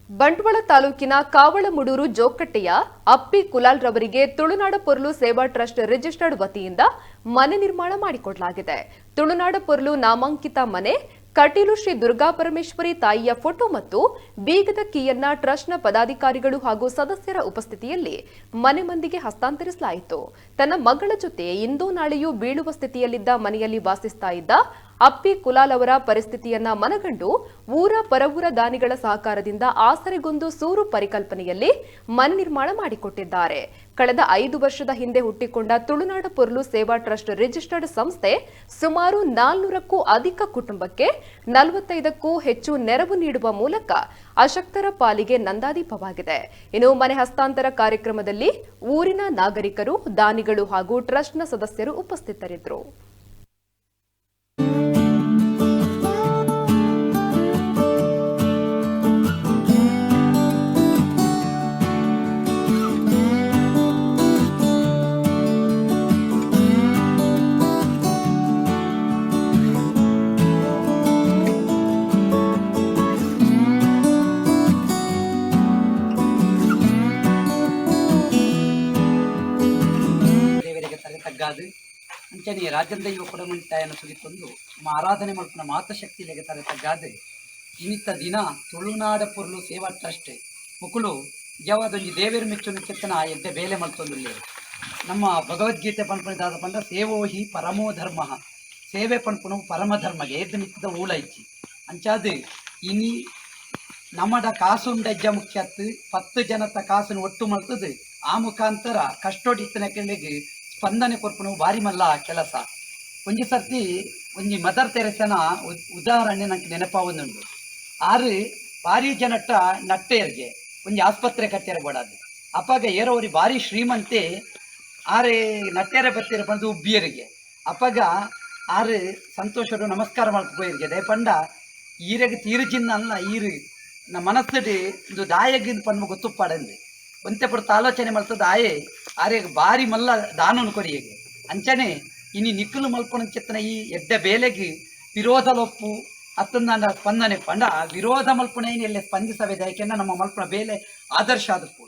ಬಂಟ್ವಾಳ ತಾಲೂಕಿನ ಕಾವಳಮುಡೂರು ಜೋಕಟ್ಟೆಯ ಅಪ್ಪಿ ಕುಲಾಲ್ ರವರಿಗೆ ತುಳುನಾಡ ಪೊರ್ಲು ಸೇವಾ ಟ್ರಸ್ಟ್ ರಿಜಿಸ್ಟರ್ಡ್ ವತಿಯಿಂದ ಮನೆ ನಿರ್ಮಾಣ ಮಾಡಿಕೊಡಲಾಗಿದೆ. ತುಳುನಾಡ ಪೊರ್ಲು ನಾಮಾಂಕಿತ ಮನೆ, ಕಟೀಲು ಶ್ರೀ ದುರ್ಗಾ ಪರಮೇಶ್ವರಿ ತಾಯಿಯ ಫೋಟೋ ಮತ್ತು ಬೀಗದ ಕೀಯನ್ನ ಟ್ರಸ್ಟ್ನ ಪದಾಧಿಕಾರಿಗಳು ಹಾಗೂ ಸದಸ್ಯರ ಉಪಸ್ಥಿತಿಯಲ್ಲಿ ಮನೆ ಮಂದಿಗೆ ಹಸ್ತಾಂತರಿಸಲಾಯಿತು. ತನ್ನ ಮಗಳ ಜೊತೆ ಇಂದೋ ನಾಳೆಯೂ ಬೀಳುವ ಸ್ಥಿತಿಯಲ್ಲಿದ್ದ ಮನೆಯಲ್ಲಿ ವಾಸಿಸ್ತಾ ಇದ್ದ ಅಪ್ಪಿ ಕುಲಾಲ್ ಅವರ ಪರಿಸ್ಥಿತಿಯನ್ನ ಮನಗಂಡು ಊರ ಪರವೂರ ದಾನಿಗಳ ಸಹಕಾರದಿಂದ ಆಸರೆಗೊಂದು ಸೂರು ಪರಿಕಲ್ಪನೆಯಲ್ಲಿ ಮನೆ ನಿರ್ಮಾಣ ಮಾಡಿಕೊಟ್ಟಿದ್ದಾರೆ. ಕಳೆದ 5 ವರ್ಷದ ಹಿಂದೆ ಹುಟ್ಟಿಕೊಂಡ ತುಳುನಾಡ ಪೊರ್ಲು ಸೇವಾ ಟ್ರಸ್ಟ್ ರಿಜಿಸ್ಟರ್ಡ್ ಸಂಸ್ಥೆ ಸುಮಾರು 400ಕ್ಕೂ ಅಧಿಕ ಕುಟುಂಬಕ್ಕೆ 45ಕ್ಕೂ ಹೆಚ್ಚು ನೆರವು ನೀಡುವ ಮೂಲಕ ಅಶಕ್ತರ ಪಾಲಿಗೆ ನಂದಾದೀಪವಾಗಿದೆ. ಇನ್ನು ಮನೆ ಹಸ್ತಾಂತರ ಕಾರ್ಯಕ್ರಮದಲ್ಲಿ ಊರಿನ ನಾಗರಿಕರು, ದಾನಿಗಳು ಹಾಗೂ ಟ್ರಸ್ಟ್ನ ಸದಸ್ಯರು ಉಪಸ್ಥಿತರಿದ್ದರು. ಅಂಚನೆ ರಾಜ್ಯದ ಯುವ ಕೊಡಮಂಟಾಯನ್ನು ಸುಗಿತೊಂದು ನಮ್ಮ ಆರಾಧನೆ ಮಲ್ಪನ ಮಾತೃಶಕ್ತಿಲೆಗೆ ತಲೆ ತಗ್ಗಾದೆ ಇನ್ನಿತ್ತ ದಿನ ತುಳುನಾಡ ಪೊರ್ಲು ಸೇವಾ ಟ್ರಸ್ಟ್ ಮುಕುಲು ನಿಜವಾದೊಂದು ದೇವೇರು ಮೆಚ್ಚುನ ಕೆತ್ತನ ಎಡ್ಡೆ ಬೇಲೆ ಮಲ್ತೊಂದುಲ್ಲೆ ನಮ್ಮ ಭಗವದ್ಗೀತೆ ಪಂಪಣಿದಾದ ಪಂಡ ಸೇವೋ ಹಿ ಪರಮೋ ಧರ್ಮ ಸೇವೆ ಪಂಪುನು ಪರಮಧರ್ಮಗೆ ಎದ್ದು ನಿಂತಿದ್ದ ಊಳ ಇಚ್ಚಿ ಅಂಚಾದು ಇನಿ ನಮ್ಮಡ ಕಾಸುಂಡಜ್ಜ ಮುಖ್ಯತ್ತು 10 ಜನತ ಕಾಸನ್ನು ಒಟ್ಟು ಮಲ್ತದು ಆ ಮುಖಾಂತರ ಕಷ್ಟೋಡಿತ್ತನ ಕೆಳಗೆ ಸ್ಪಂದನೆ ಕೊರ್ಪುನು ಬಾರಿ ಮಲ್ಲ ಕೆಲಸ. ಒಂಜಿ ಸರ್ತಿ ಒಂಜಿ ಮದರ್ ತೆರೆಸನ ಉದಾಹರಣೆ ನಂಗೆ ನೆನಪಾವೊಂದುಂಡು. ಆರು ಭಾರಿ ಜನಟ್ಟ ನಟ್ಟೆಯರ್ಗೆ ಒಂಜಿ ಆಸ್ಪತ್ರೆ ಕಟ್ಟೆರ ಕೊಡದು ಅಪ್ಪಾಗ ಏರೋರಿ ಭಾರಿ ಶ್ರೀಮಂತೆ ಆರೆ ನಟ್ಟೆರ ಬತ್ತೆರ ಬಂದು ಉಬ್ಬಿಯರಿಗೆ ಅಪ್ಪಾಗ ಆರು ಸಂತೋಷರು ನಮಸ್ಕಾರ ಮಾಡ್ಕೋಯಿರ್ಗೆ ದಯ ಪಂಡ ಈರೆಗೆ ತೀರುಜಿನ್ನ ಅಲ್ಲ ಈರು ನಮ್ಮ ಮನಸ್ಸಡಿ ಒಂದು ದಾಯಗಿಂದ ಪಂಡು ಗೊತ್ತುಪ್ಪಾಡಂದು ಒಂತೆ ಪಡ್ತ ಆಲೋಚನೆ ಮಾಡ್ತದ ಆಯೆ ಆರೆಗೆ ಭಾರಿ ಮಲ್ಲ ದಾನನು ಕೊರಿಯಗೆ ಅಂಚನೆ ಇನಿ ನಿಕ್ಕಲು ಮಲ್ಪಣ ಚೆತ್ತನ ಈ ಎಡ್ಡ ಬೇಲೆಗೆ ವಿರೋಧ ಲೊಪ್ಪು ಅತ್ತೊಂದ ಸ್ಪಂದನೆ ಪಂಡ ವಿರೋಧ ಮಲ್ಪಣೆಯನ್ನು ಎಲ್ಲೇ ಸ್ಪಂದಿಸಬೇಕು ಯಾಕೆಂದ್ರೆ ನಮ್ಮ ಮಲ್ಪಣ ಬೇಲೆ ಆದರ್ಶ ಆದಪ್ಪು.